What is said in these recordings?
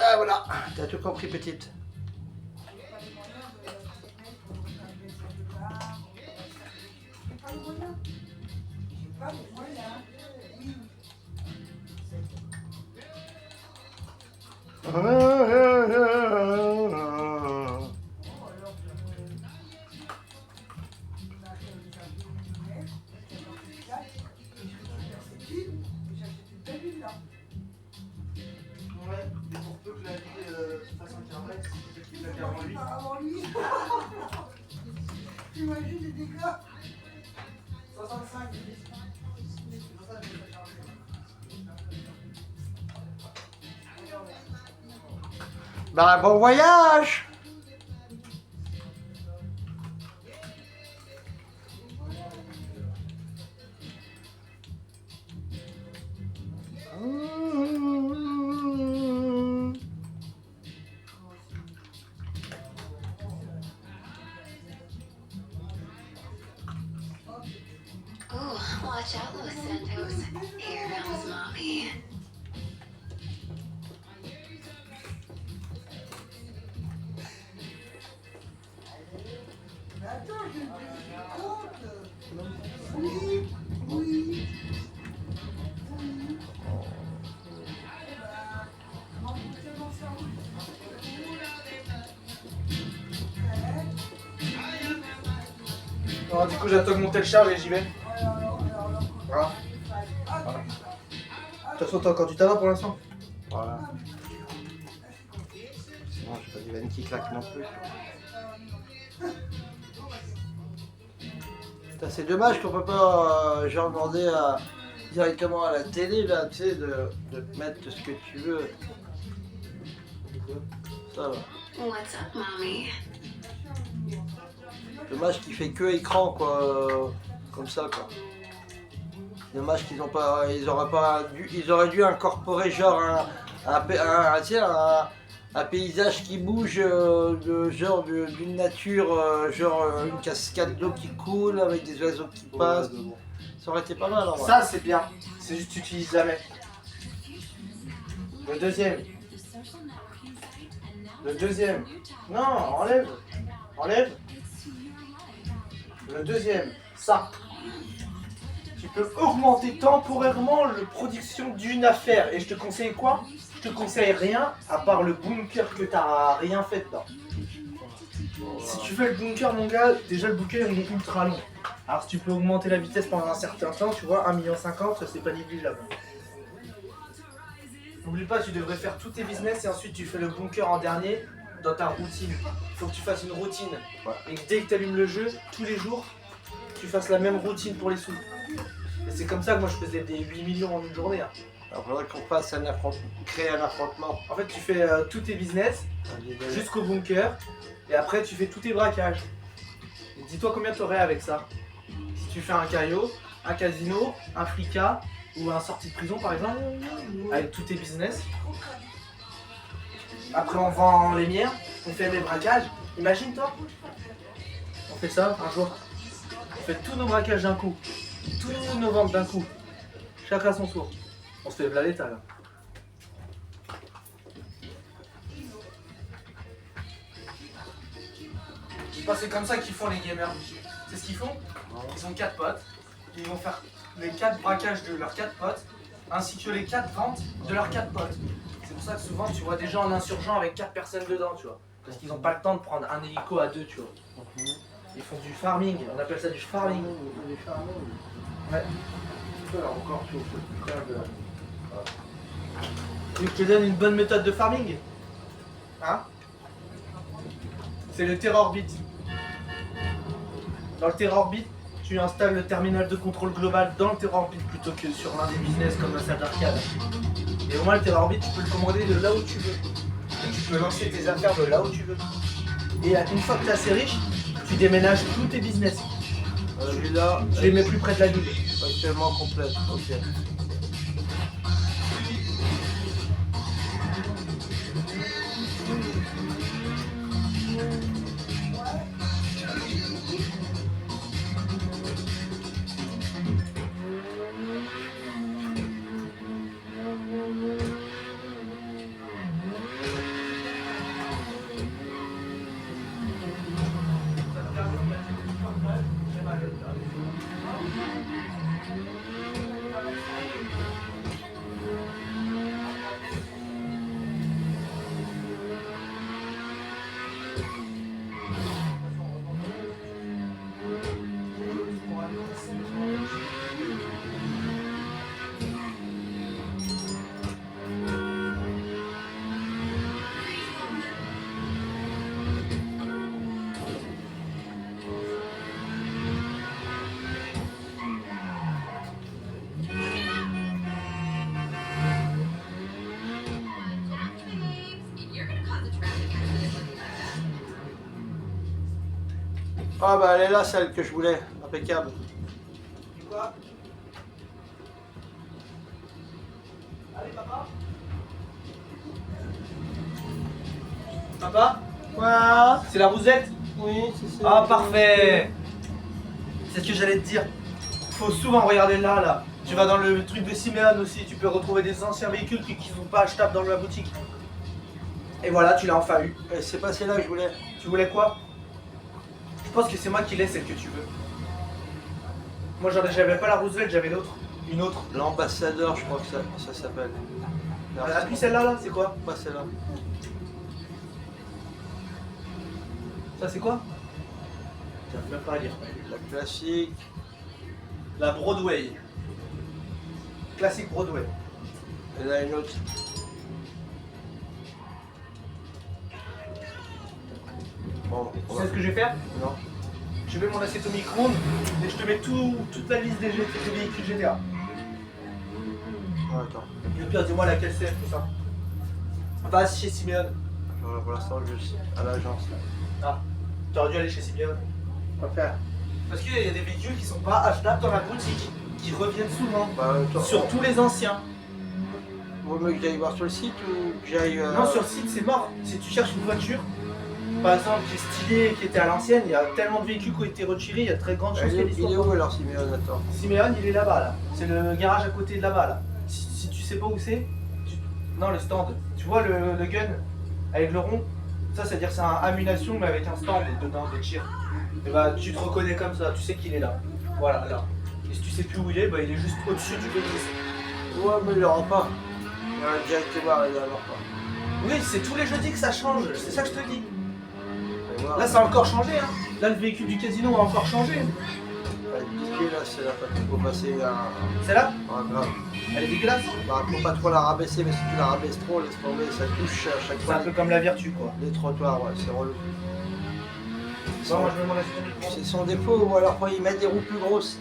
Ben voilà, t'as tout compris, petite. Ouais, mais pour peu que la vie fasse un carnet, c'est qu'il a avant lui. Avant lui. T'imagines les dégâts. 65. Ben bon voyage. Ooh, watch out, Los Santos. Here comes mommy. Mais attends, je compte. Oui, oui. Alors, du coup, j'attends d'augmenter le char et j'y vais. Voilà. Voilà. De toute façon, t'as encore du tabac pour l'instant? Voilà. Sinon, j'ai pas des veines qui claquent non plus. Putain, c'est dommage qu'on peut pas genre demander directement à la télé là, tu sais, de te mettre ce que tu veux. Ça va. What's up, mommy? Dommage qu'il fait que écran quoi, comme ça quoi. Dommage qu'ils ont pas, ils auraient dû incorporer genre tu sais, un paysage qui bouge, d'une nature, une cascade d'eau qui coule avec des oiseaux qui passent. Ça aurait été pas mal en vrai. Ça, c'est bien. C'est juste que tu utilises jamais. Le deuxième. Le deuxième. Non, enlève. Enlève. Le deuxième. Ça. Tu peux augmenter temporairement la production d'une affaire. Et je te conseille quoi? Je te conseille rien à part le bunker que t'as rien fait dedans. Si tu fais le bunker, mon gars, déjà le bunker il est ultra long. Alors si tu peux augmenter la vitesse pendant un certain temps, tu vois, 1,50 million, c'est pas négligeable. N'oublie pas, tu devrais faire tous tes business et ensuite tu fais le bunker en dernier dans ta routine. Il faut que tu fasses une routine. Et que dès que tu allumes le jeu, tous les jours, tu fasses la même routine pour les sous. Et c'est comme ça que moi je faisais des 8 millions en une journée. Hein. Alors, faudrait qu'on fasse créer un affrontement. En fait, tu fais tous tes business jusqu'au bunker et après tu fais tous tes braquages. Et dis-toi combien tu aurais avec ça. Si tu fais un caillot, un casino, un fricas ou un sortie de prison par exemple, avec tous tes business. Après on vend les miens, on fait les braquages. Imagine toi, on fait ça un jour. On fait tous nos braquages d'un coup, tous nos ventes d'un coup. Chacun à son tour. On se fait de l'état là. C'est comme ça qu'ils font les gamers. C'est ce qu'ils font. Ils ont 4 potes. Ils vont faire les 4 braquages de leurs 4 potes, ainsi que les 4 ventes de leurs 4 potes. C'est pour ça que souvent tu vois des gens en insurgent avec 4 personnes dedans, tu vois. Parce qu'ils n'ont pas le temps de prendre un hélico à 2, tu vois. Ils font du farming, on appelle ça du farming. Ouais. Alors encore, tu veux que je te donne une bonne méthode de farming? Hein? C'est le TerrorBit. Dans le TerrorBit, tu installes le terminal de contrôle global dans le TerrorBit plutôt que sur l'un des business comme la salle d'arcade. Et au moins le TerrorBit, tu peux le commander de là où tu veux. Et tu peux lancer tes affaires de là où tu veux. Et une fois que tu es assez riche, tu déménages tous tes business. Celui-là, Tu les mets plus près de la ville. actuellement complète. Ok. Ah bah elle est là, celle que je voulais. Impeccable. Quoi? Allez, papa. Papa? Quoi? C'est la rousette? Oui, c'est ça. Ah, parfait. C'est ce que j'allais te dire. Faut souvent regarder là. Tu vas dans le truc de Simeon aussi, tu peux retrouver des anciens véhicules qui sont pas achetables dans la boutique. Et voilà, tu l'as enfin eu. Et c'est pas celle-là que je voulais. Tu voulais quoi? Je pense que c'est moi qui l'ai, celle que tu veux. Moi j'avais pas la Roosevelt, j'avais l'autre. Une autre. L'ambassadeur, je crois que ça s'appelle. Ah, puis celle-là, là, c'est quoi? Pas celle-là. Ça c'est quoi? J'arrive même pas à lire. La classique. La Broadway. Classique Broadway. Et là une autre. Bon, Tu sais ce que je vais faire? Non. Je mets mon assiette au micro-ondes et je te mets toute la liste des véhicules GTA. Ouais, attends. Et puis dis-moi laquelle c'est, tout ça. Va chez Simeon. Voilà, pour l'instant, juste à l'agence. Ah, t'aurais dû aller chez Simeon. Ok. Parce qu'il y a des véhicules qui sont pas achetables dans la boutique, qui reviennent souvent. Bah, toi, Surtout les anciens. vaut mieux que j'aille voir sur le site ou que j'aille. Non, sur le site, c'est mort. Si tu cherches une voiture, par exemple, qui est stylée, qui était à l'ancienne, il y a tellement de véhicules qui ont été retirés, il y a de très grandes chances Il qu'elle est, y il est soit où pas. alors, Simeon? Attends. Simeon, il est là-bas, là. C'est le garage à côté de là-bas, là. Si tu sais pas où c'est, non, le stand. Tu vois le gun avec le rond? Ça, c'est-à-dire que c'est un ammunition, mais avec un stand dedans de tir. Et bah, tu te reconnais comme ça, tu sais qu'il est là. Voilà, là. Et si tu sais plus où il est, bah, il est juste au-dessus du véhicule. Ouais, mais il l'aura pas. Il a déjà été voir, il l'aura pas. Oui, c'est tous les jeudis que ça change, c'est ça que je te dis. On va voir. Là, ça a encore changé, hein. Là, le véhicule du casino a encore changé. Elle piquée là, c'est la fois qu'il faut passer un. C'est là? Ah, grave. Elle est dégueulasse. Bah, faut pas trop la rabaisser, mais si tu la rabaisses trop, laisse tomber, ça touche à chaque C'est fois un peu comme la vertu, quoi. les trottoirs, ouais, c'est relou. Bon, moi, je vais m'en acheter un micro. C'est son défaut, ou alors faut y mettre des roues plus grosses.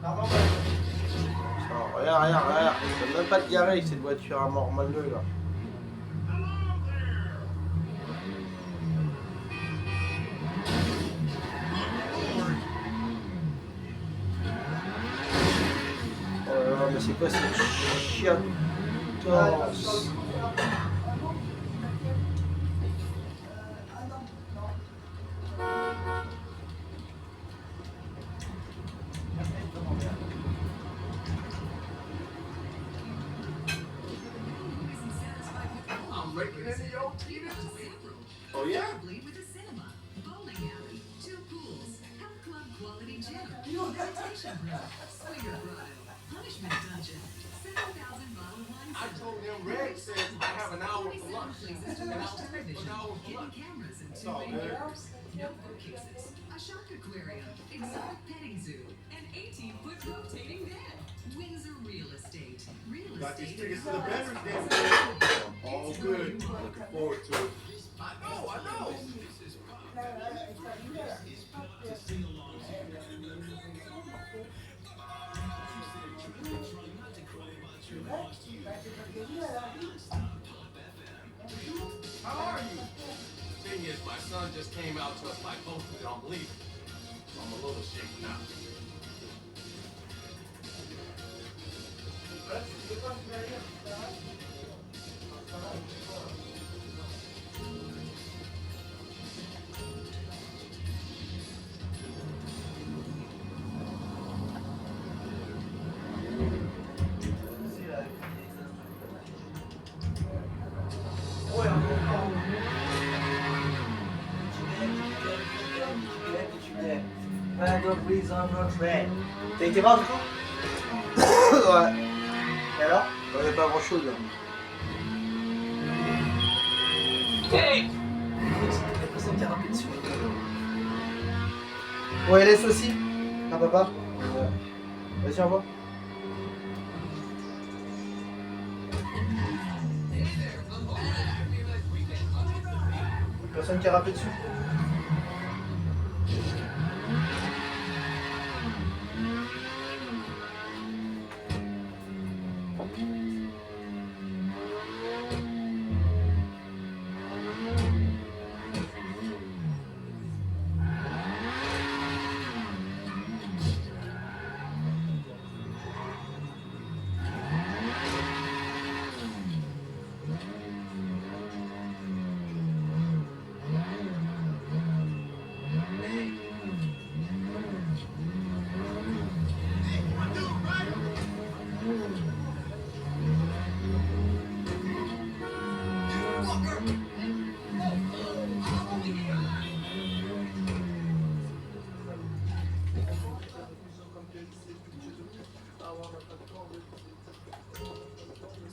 Pardon, Non, regarde, tu peux même pas te garer avec cette voiture à mort malheureux là. Oh là là, mais c'est quoi cette chiasse? Oh yeah? With a cinema, bowling alley, 2 pools, health club quality gym, meditation room, swinger grotto, punishment dungeon, 7,000 bottle wine I cellar. told him Red says I have an hour for lunch. Places to watch television, hidden cameras and 2 all main good. doors, no bookcases, a shark aquarium, exotic petting zoo, an 18-foot rotating bed. Windsor Real Estate. Real Got these estate. tickets to the Bears game. All good. Looking forward to it. I know. How are you? Thing is, my son just came out to us like posted on leave. So I'm a little shaken out. T'as été voir du coup? Ouais, Et alors? il n'y a pas grand chose là. Hey! J'ai une carapée dessus. Ouais, laisse aussi. Un papa? Ouais. Vas-y, envoie. Personne qui a rappelé dessus.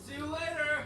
See you later.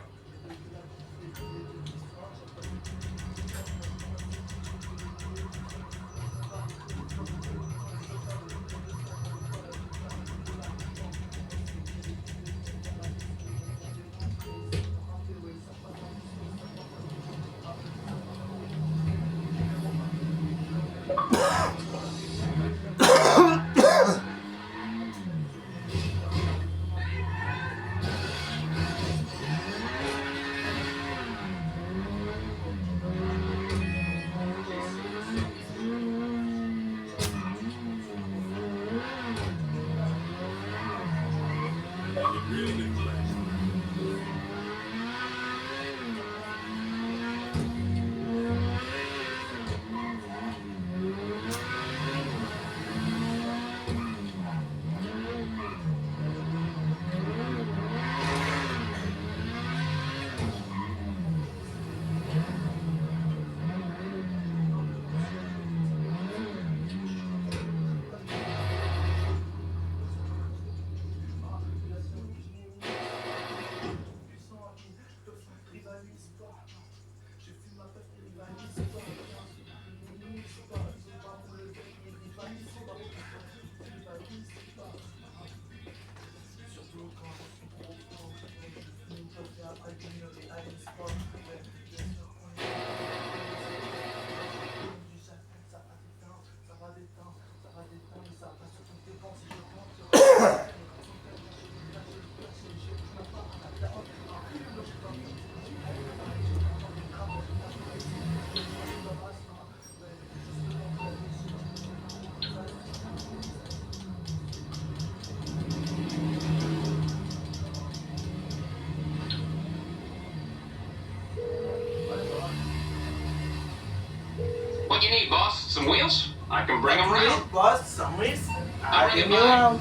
What you need, boss? Some wheels? I can bring them round. Boss, some wheels. I'll bring Mais them by. ouais,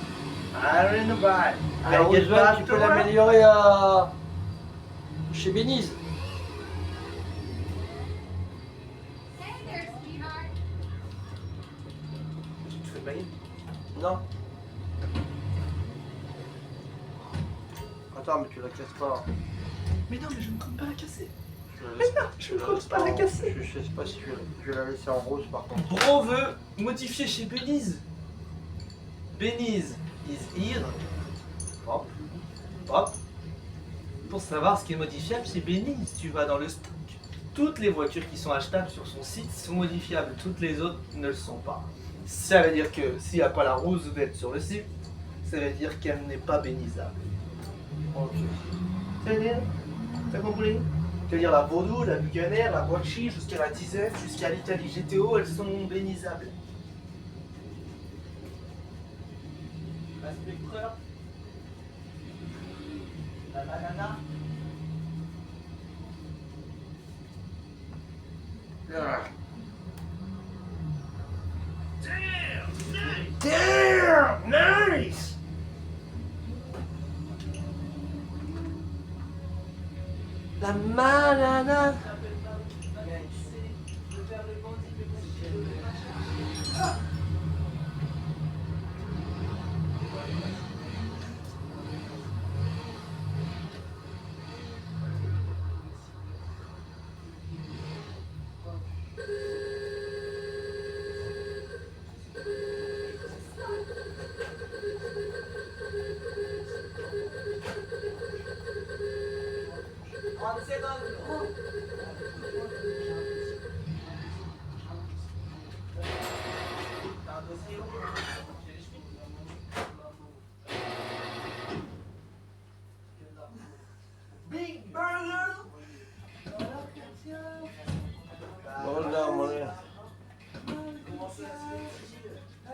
I ring the buy. la Roosevelt, tu peux l'améliorer chez Beniz. Hey there, sweetheart. Tu fais bailler? Non. Attends, mais tu la casses pas. Mais non, mais je ne compte pas la casser. Mais non, je ne compte pas la casser. Je sais pas si je vais la laisser en rose par contre. Bro veut modifier chez Beniz. Beniz is here. Hop. Hop. Pour savoir ce qui est modifiable chez Beniz, tu vas dans le stock. Toutes les voitures qui sont achetables sur son site sont modifiables, toutes les autres ne le sont pas. Ça veut dire que s'il n'y a pas la Roosevelt sur le site, ça veut dire qu'elle n'est pas bénisable. Ok. Ça veut dire? T'as compris? C'est-à-dire la Vaudou, la Buganer, la Guacci, jusqu'à la 10F, jusqu'à l'Italie GTO, elles sont bénisables. La Spectre, la Banana. Ah. Damn, nice. La banana.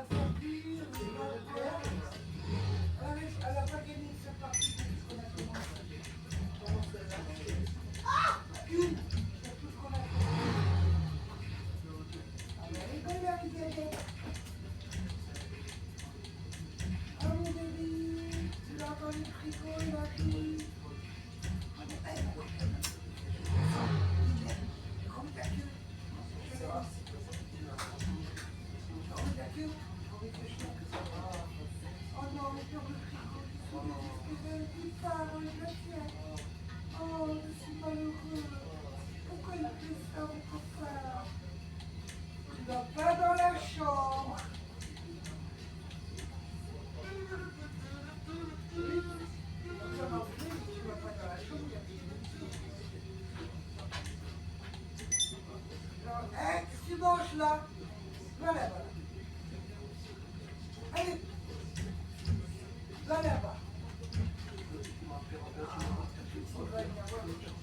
faire cuire, elle va le faire. Elle a pas gagné cette partie puisqu'on a commencé. Ah, une, c'est tout ce qu'on a fait. Ah ben rigole la rigolette. Ah mon bébé, tu l'as entendu le frigo, il a pris. Ah bon, elle, comme ta queue. Comme ta queue. Oh non, mais sur le frigo, excusez, il part, je la tiens. Oh, je suis malheureux. Pourquoi il fait ça, mon copain? Tu vas pas dans la chambre. Oui. Ça m'a fait, tu vas pas dans la chambre, il y a des alors, hé, qu'est-ce que tu manges là? Voilà, voilà. Allez, va là-bas. On va y avoir des choses.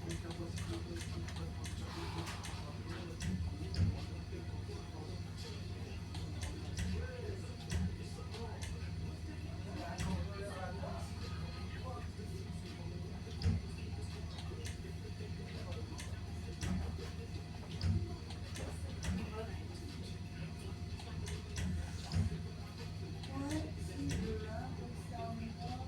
Ouais, si, de là, comme ça, en même temps.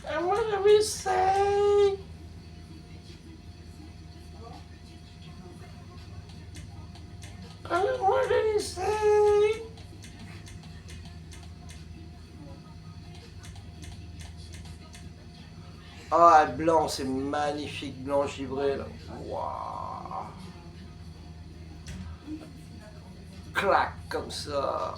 And what do we say? And what did he say? Ah, blanc, c'est magnifique, blanc givré, là. Waouh. Clac, comme ça.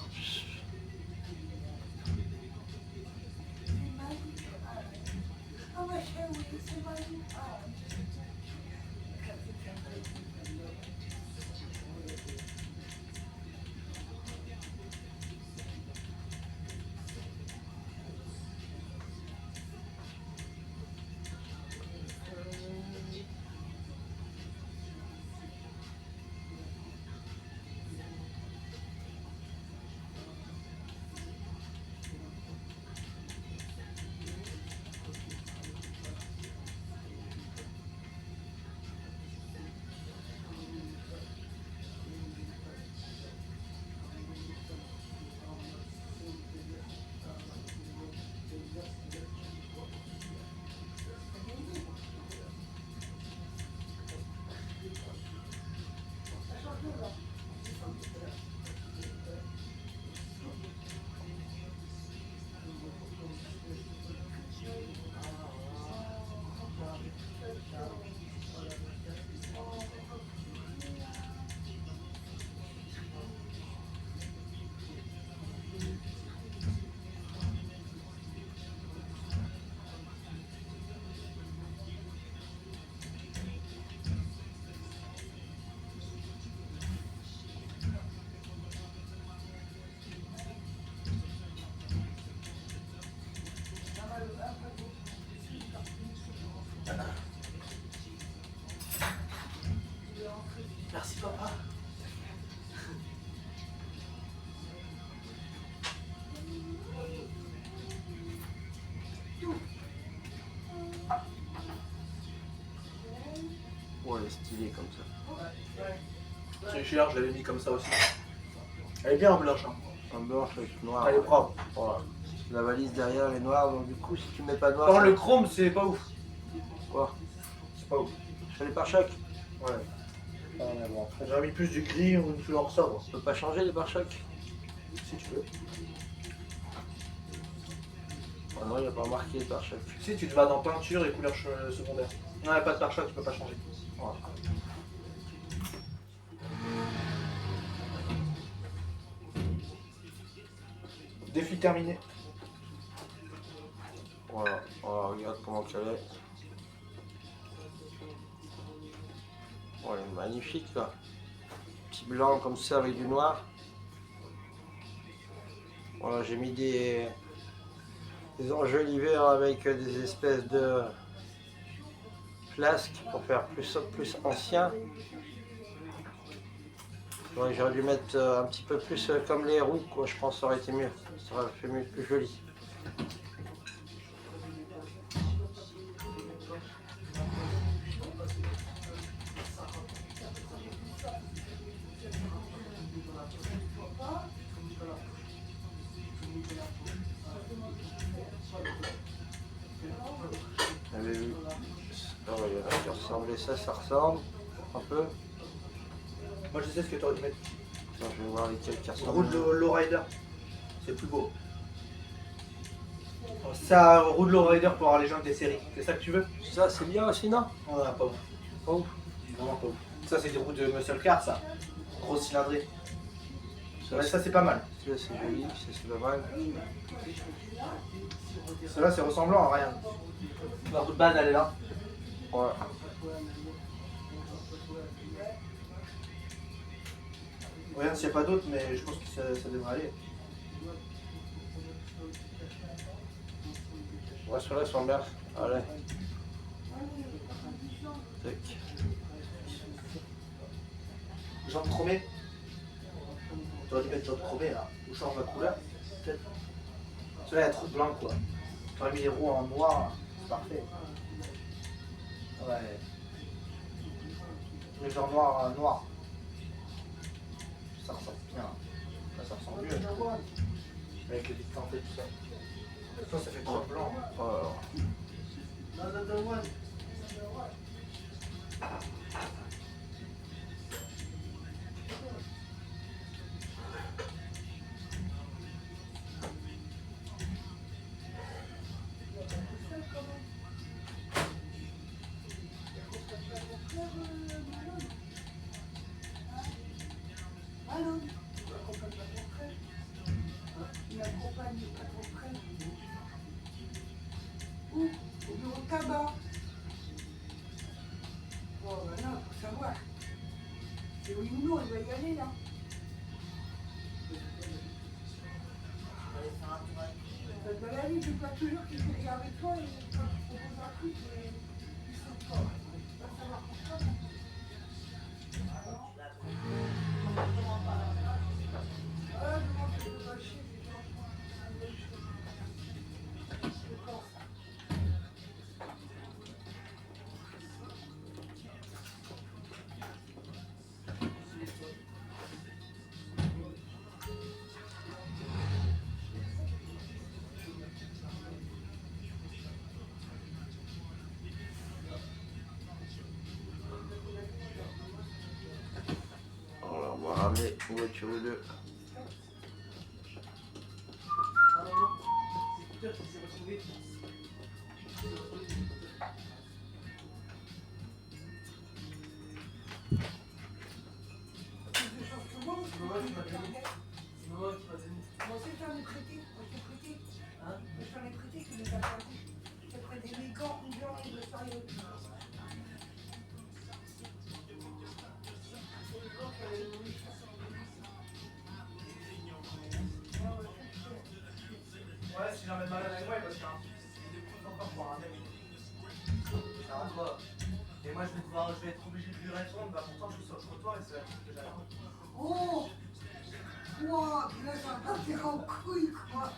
Ah, ma chérie, c'est magique. Ah. est stylée comme ça. C'est cher, je l'avais mis comme ça aussi. Elle est bien en blanche. Hein. En blanche avec noir. Elle est propre. Voilà. La valise derrière est noire, donc du coup, si tu mets pas noir. Par ça- le chrome, c'est pas ouf. Quoi? C'est pas ouf. Sur les pare-chocs? Ouais. Ah, mais bon, après, J'aurais mis plus du gris ou une couleur sobre. tu peux pas changer les pare-chocs? Si tu veux. Ah non, il n'y a pas marqué les pare-chocs. Si tu te vas dans peinture et couleur secondaire. Non, il n'y a pas de pare-choc, tu peux pas changer. Voilà. Défi terminé. Voilà, voilà, regarde comment qu'elle est. Ouais, elle est magnifique là. Petit blanc comme ça avec du noir. Voilà, j'ai mis des enjoliveurs avec des espèces de flasques pour faire plus ancien. Ouais, j'aurais dû mettre un petit peu plus comme les roues, quoi. Je pense que ça aurait été mieux. Ça aurait fait mieux, plus joli. Vous avez vu? Ah ouais, il y en a qui ressemblaient, ça ressemble un peu. Moi je sais ce que tu aurais dû mettre. Attends, je vais voir lesquels qui ressemblent. Roue de lowrider. C'est plus beau. Ça, roue de lowrider pour avoir les gens des séries. C'est ça que tu veux? Ça, c'est bien aussi, non? Non, pas ouf. Pas ouf. Vraiment pas ouf. Ça, c'est des roues de muscle car, ça. Grosse cylindrée. Ça, Ouais, ça, c'est pas mal. c'est joli, ça, c'est pas mal. Celle-là, c'est ressemblant à rien. La roue de base, elle est là. Ouais. Regarde s'il n'y a pas d'autres, mais je pense que ça devrait aller. Ouais, ceux-là sont bien. Allez. Tac. Jambes chromées. Tu aurais dû mettre jambes chromées là. Ou change la couleur. Peut-être. Celui-là, il y a trop de blanc quoi. Tu aurais mis les roues en noir. C'est parfait. Ouais. Les gens noirs, noir. Ça ressort bien. Là, ça ressort mieux. Avec les petites tentes et tout ça. Ça fait trop blanc. Alors. Allô, tu accompagnes pas ton frère? Il accompagne pas ton frère? Où? Au bureau de tabac. Bon, ben non, faut savoir. C'est oui ou non, il va y aller là. Parce que dans la vie, je pas toujours qu'il fait rien avec toi et quand tu proposes un truc, ils sont pas. Tu vas savoir pourquoi. Ah, je pense que je dois chier, c'est bon. C'est quand ça? Alors, on va ramener une voiture ou deux. Plus de choses que moi, moi aussi j'en ai prêté, moi je t'ai prêté. Moi j'en ai prêté, tu les as pas vus. Je t'ai prêté mes gants, une journée de soirée. Ouais, si j'en ai malade avec moi, il va se faire un des coups encore pour un mec. Ça va quoi? Et moi, je vais être obligé de lui répondre. Bah, pourtant, je suis sur le trottoir et c'est la petite que j'attends. Oh! Wow, puis là ça va partir en couille quoi.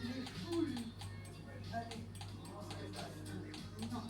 Il est fou lui. Allez. Non.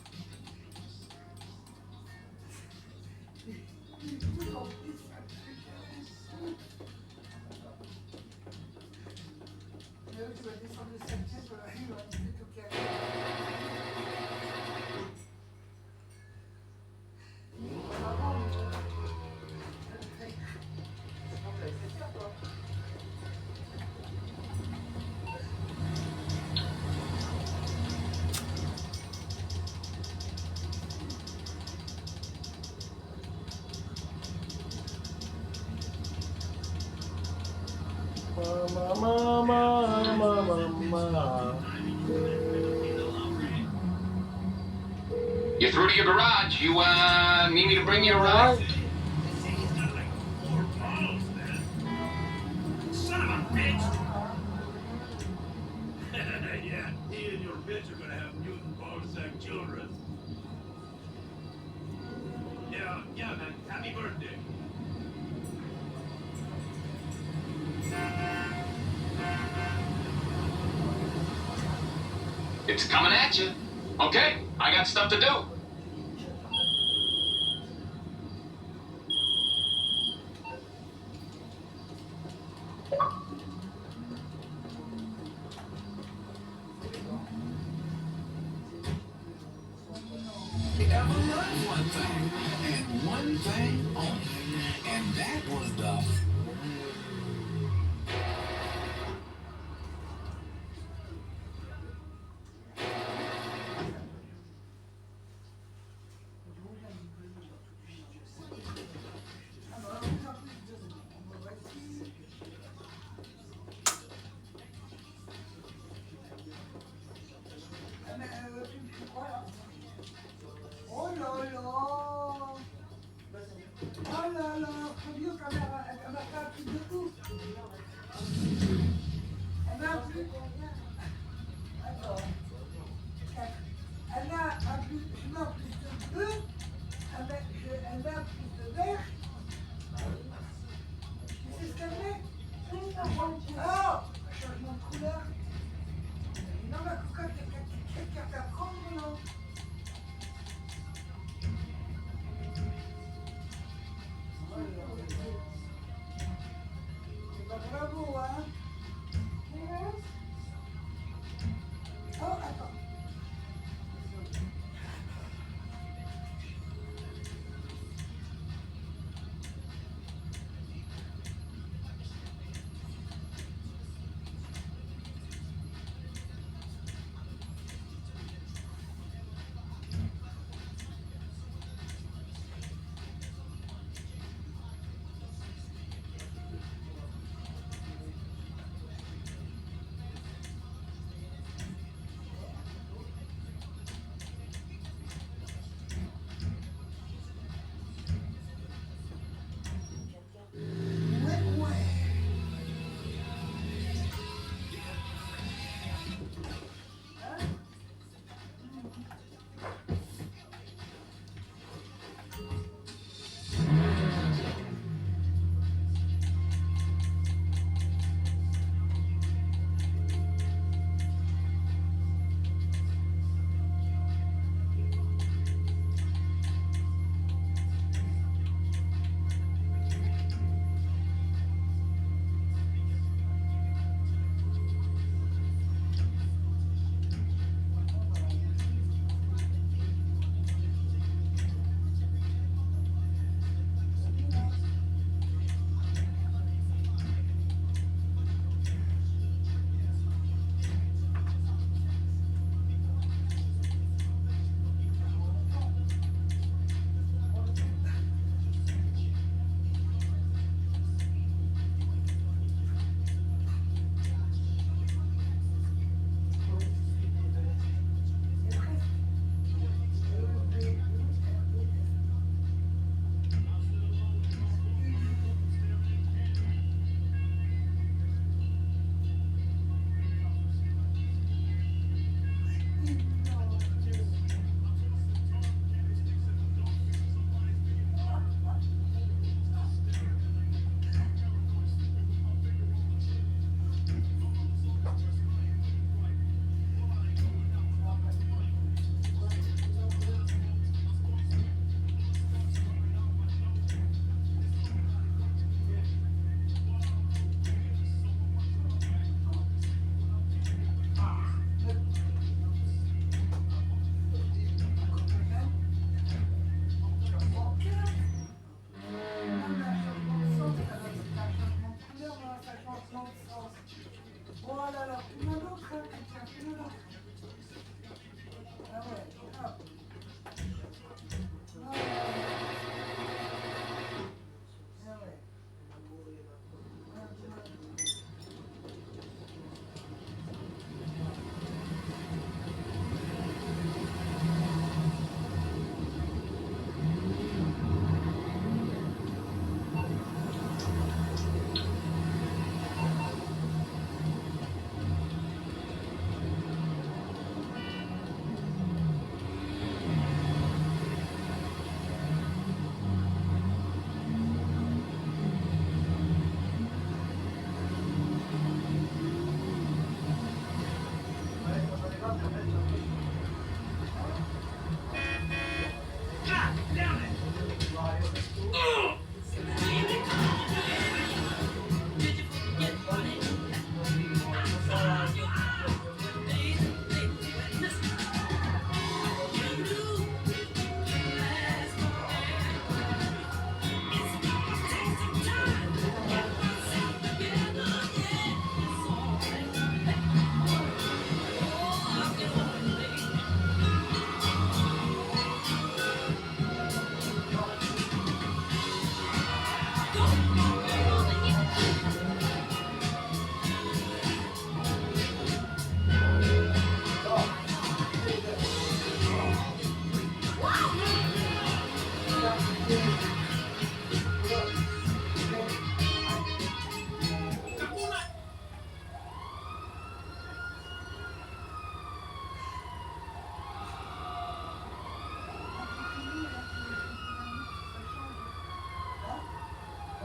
You're through to your garage. You need me to bring you a ride? Son of a bitch! Yeah, he and your bitch are gonna have mutant ball-sack children. Yeah, man. Happy birthday. It's coming at you. Okay, I got stuff to do. Ever learned one thing, and one thing only, and that was the Oh là là. Oh là là, Fabio, elle m'a fait un truc de ouf. Elle a un plus. Attends. Elle a un plus, je mets un plus de bleu. Elle met un plus de vert. Tu sais ce qu'elle met? Oh, changement de couleur. Non, mais pourquoi quelqu'un fait prendre, non? Bravo, hein? Oh, attends.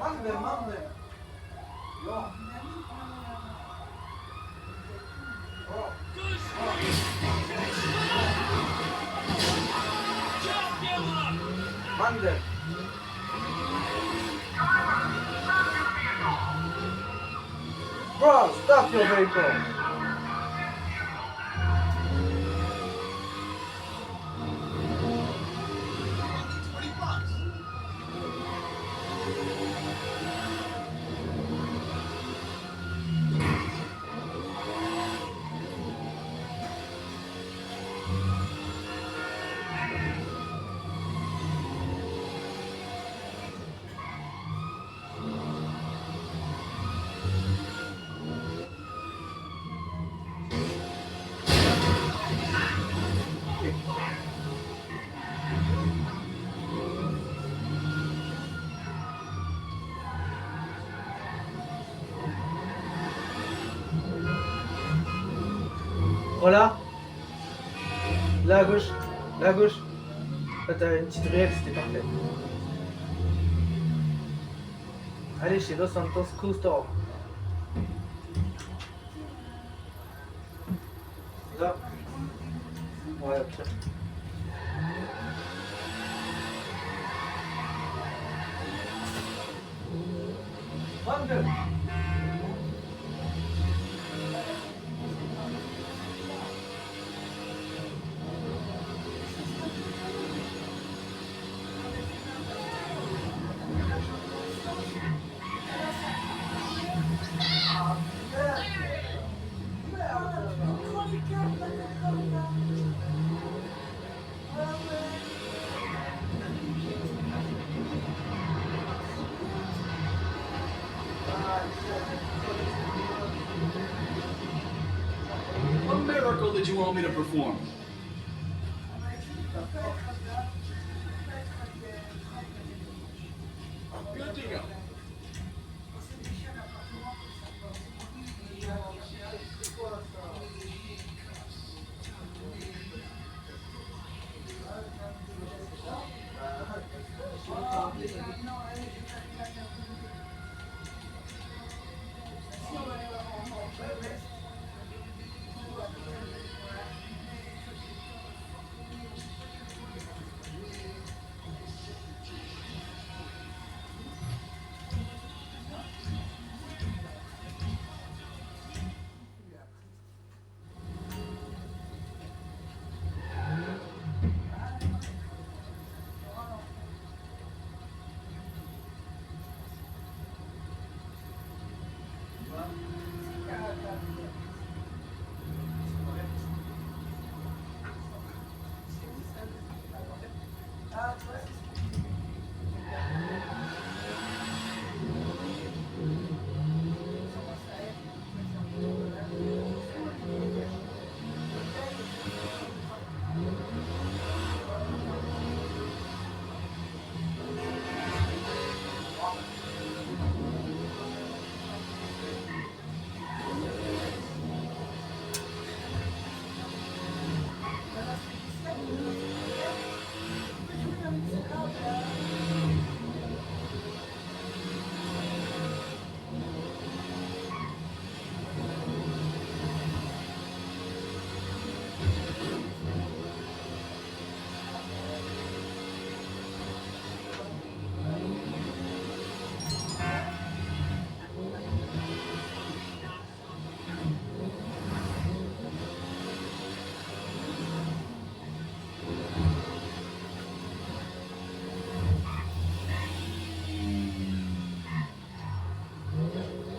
Mande. Ja. Mande. Bro, stop your vehicle. Voilà. Là à gauche. Là à gauche. Là t'as une petite ruelle, c'était parfait. Allez chez Los Santos Coaster. Là. Ouais, ok. Mande. What miracle did you want me to perform? Good to go.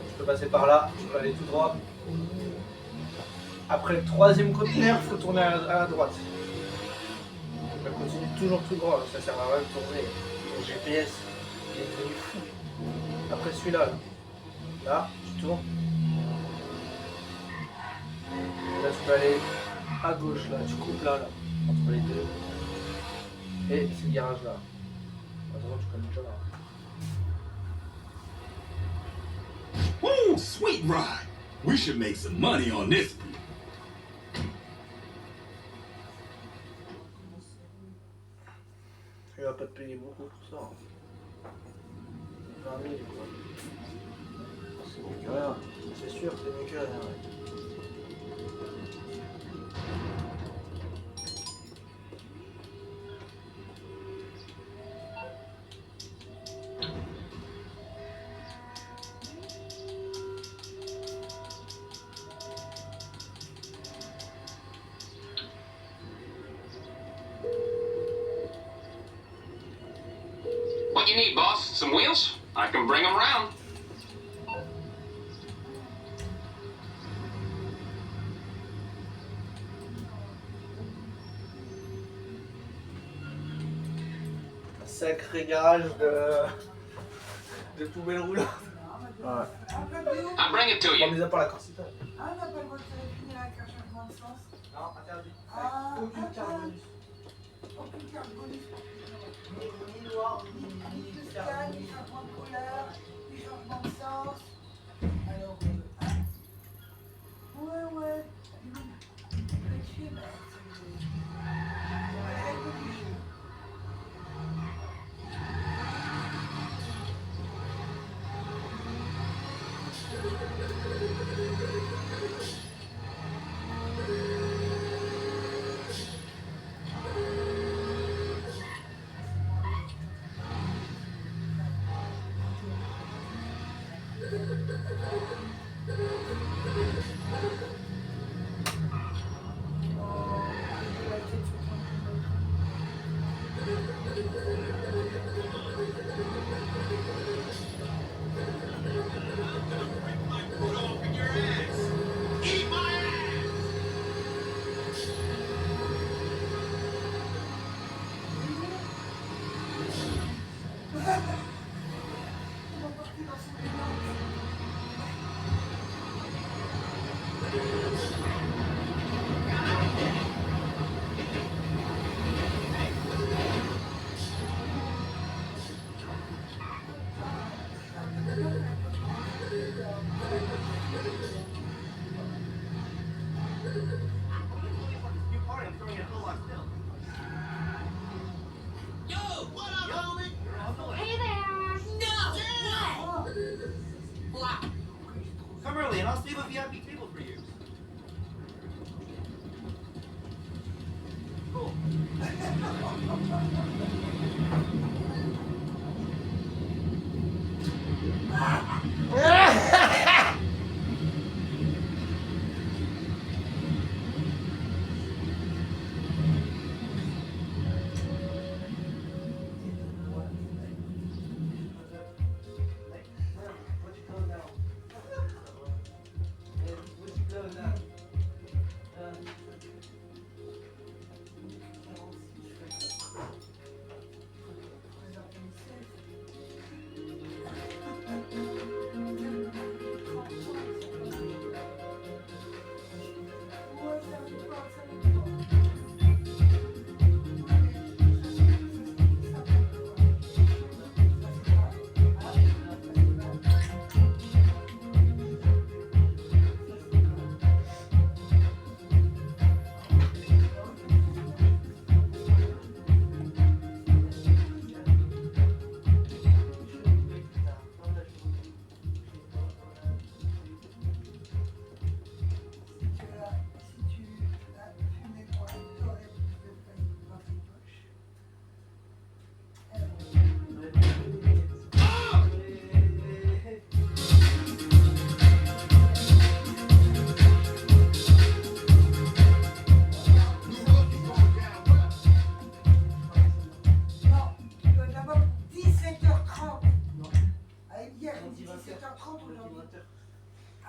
Je peux passer par là, je peux aller tout droit. Après le troisième conteneur, il faut tourner à la droite. Ça continue toujours tout droit, ça sert à rien de tourner. Mon GPS, il est devenu fou. Après celui-là, là, tu tournes. Là, tu peux aller à gauche, là, tu coupes là, entre les deux. Et c'est le garage là. Attends, tu connais déjà là. Woo, sweet ride. We should make some money on this. Il va pas te payer beaucoup pour ça. 20 000 quoi. C'est mieux que rien. C'est sûr, c'est mieux que rien. Ouais. What you need, boss? Some wheels? I can bring them around. Un sacré garage de poubelle roulante. Ouais. I'll bring it to Bon, you. mis à part la Corsita. Ah, on n'a pas le droit de finir avec un changement de sens. Non, interdit. Ah, Aucune carte bonus. aucune carte bonus. Ni noir, ni Ni carte fiscal, ni bonus. changement de couleur, ni changement de sens. Alors, ouais. Le chien, bah, c'est la règle du jeu. Hey there! No! What? Wow. Come early and I'll save a VIP table for you. Cool.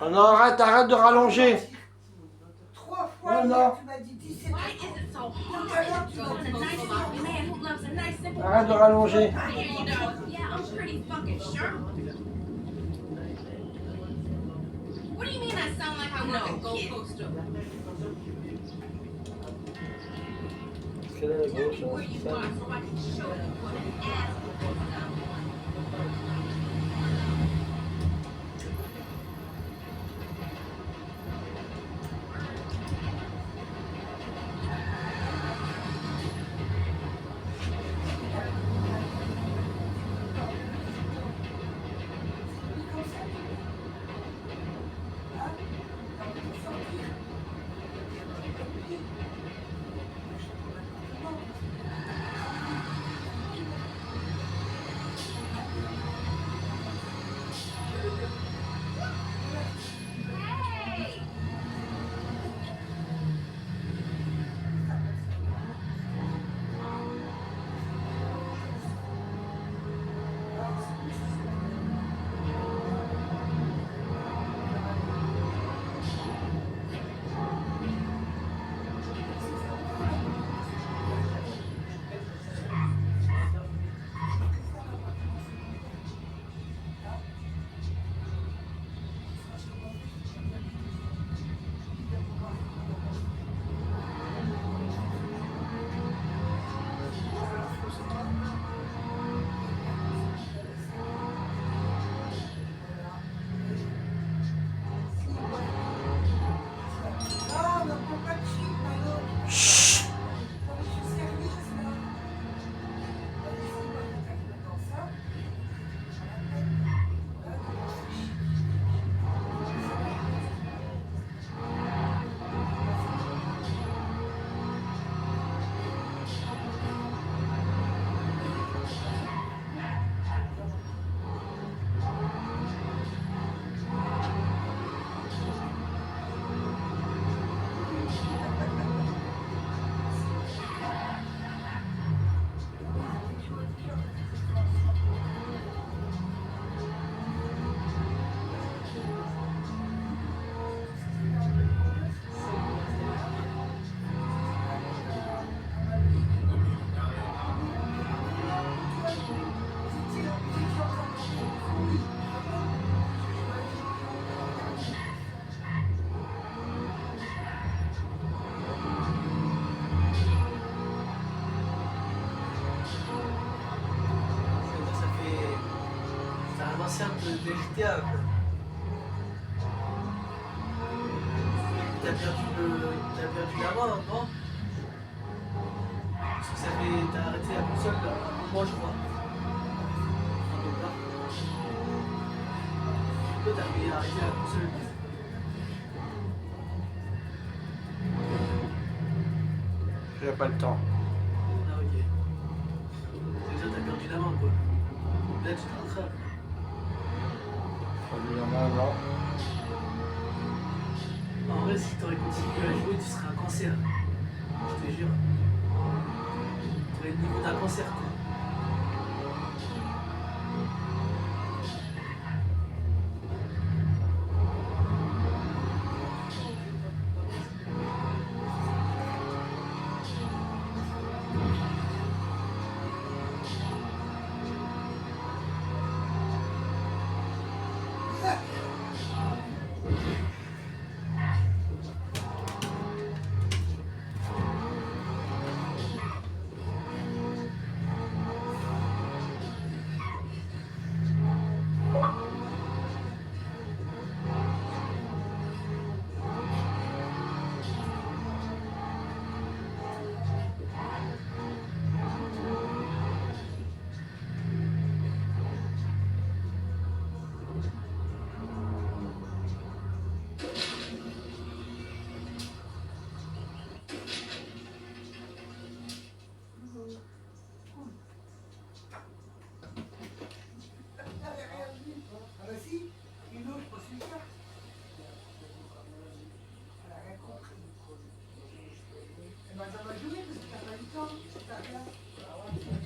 Oh non, arrête de rallonger. 3 fois, Non, hier, non. tu m'as dit 17 Why is it so Tout à l'heure, hard tu to m'as go dit to the nice 17 man who loves a nice simple Arrête de rallonger. I hear you though. Yeah, I'm pretty fucking sure. What do you mean I sound like I'm a Gold Coaster? Quelle est la gauche, Where you ça are so I can show you what an ass cancer des GTA, quoi. T'as perdu la main, non? Parce que t'as arrêté la console un moment, je crois. Un peu pas. Toi, t'as arrêté la console. J'ai pas le temps. Ah, ok. Déjà, t'as perdu la main, quoi. Là, tu te rattrapes. Il y en a un an. En vrai, si t'aurais continué à jouer, tu serais un cancer. Je te jure. T'aurais le niveau d'un cancer, quoi.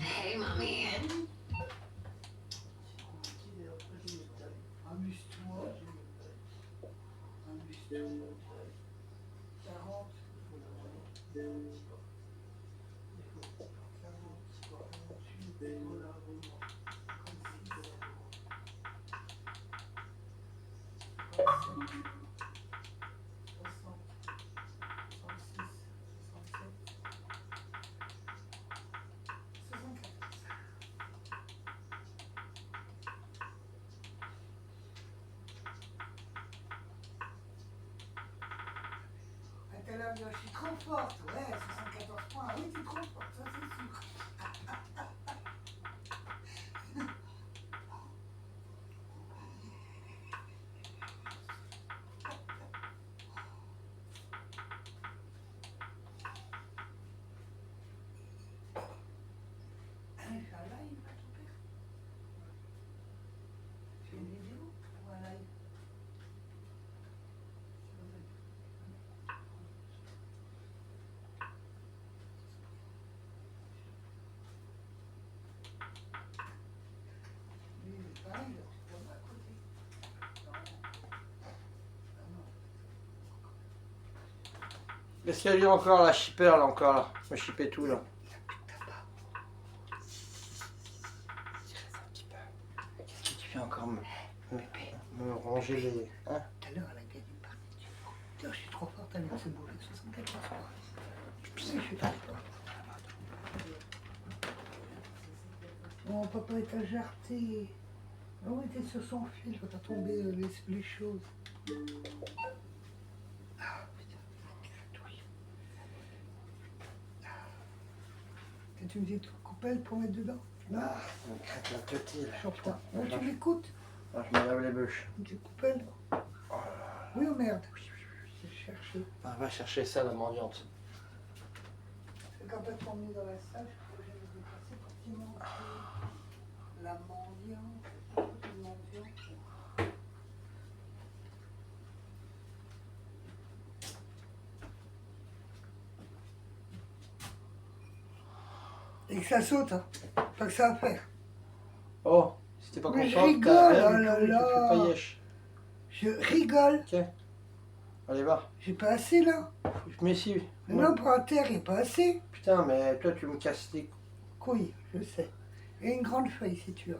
Hey, mommy. Je suis trop forte, ouais, 74 points. Ah oui, tu es trop forte, ça c'est sûr. Inch'Allah, il va tout faire. Je fais une vidéo pour un live. Qu'est-ce qu'il y a eu encore la shipper là encore là? Me shipper tout là. Qu'est-ce que tu fais encore me ranger les. Hein? Tout à l'heure, elle a gagné une partie. Putain, je suis trop forte avec ce boulet de 74 points. Putain, je suis pas fort. Bon, papa est à jarté. Ah oui, t'es sur son fil quand t'as tombé les choses. Ah, putain, gratouille. T'as une petite coupelle pour mettre dedans? Ah, on crête la petite là. Putain, bon, tu m'écoutes? Ah, je me lave les bûches. Une petite coupelle? Oh là là. Oui ou merde? Je vais chercher. Ah, va chercher ça la mendiante. C'est quand t'as tombé dans la salle, je crois que j'allais me déplacer pour qu'il monte la mendiante. La mendiante. Et que ça saute, hein. Pas que ça à faire. Oh, si t'es pas Mais je contente, rigole, t'as oh rien là du tout, là. tu fais pas yesh. Je rigole. Ok. Allez, va. J'ai pas assez là. Mais si. Mais non, pour un terre, il n'y a pas assez. Putain, mais toi, tu me casses les couilles, je sais. Et une grande feuille si tu as.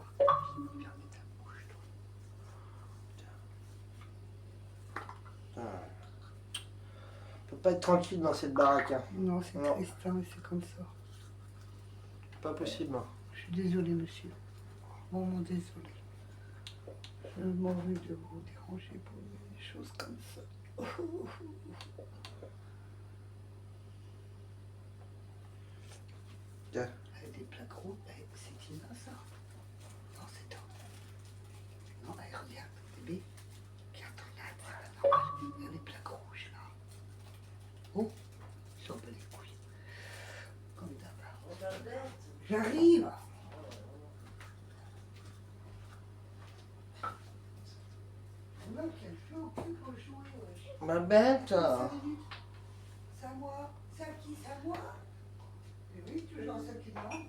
On peut pas être tranquille dans cette baraque. Hein. Non, c'est triste, hein, mais c'est comme ça. Pas possible. Hein. Je suis désolé, monsieur. Vraiment désolé. Je m'en envie de vous déranger pour des choses comme ça. Tiens. Des plaques rouges, c'est Tina ça? Non, c'est toi. Non, elle regarde, bébé. Regarde ton âne, c'est pas normal. Il y a des plaques rouges là. Oh, ils sont pas les couilles. Comme d'hab. J'arrive. Là, quel feu au cul pour jouer, wesh. Ma bête. C'est à moi. C'est à qui? C'est à moi? Et oui, toujours ça qui demande.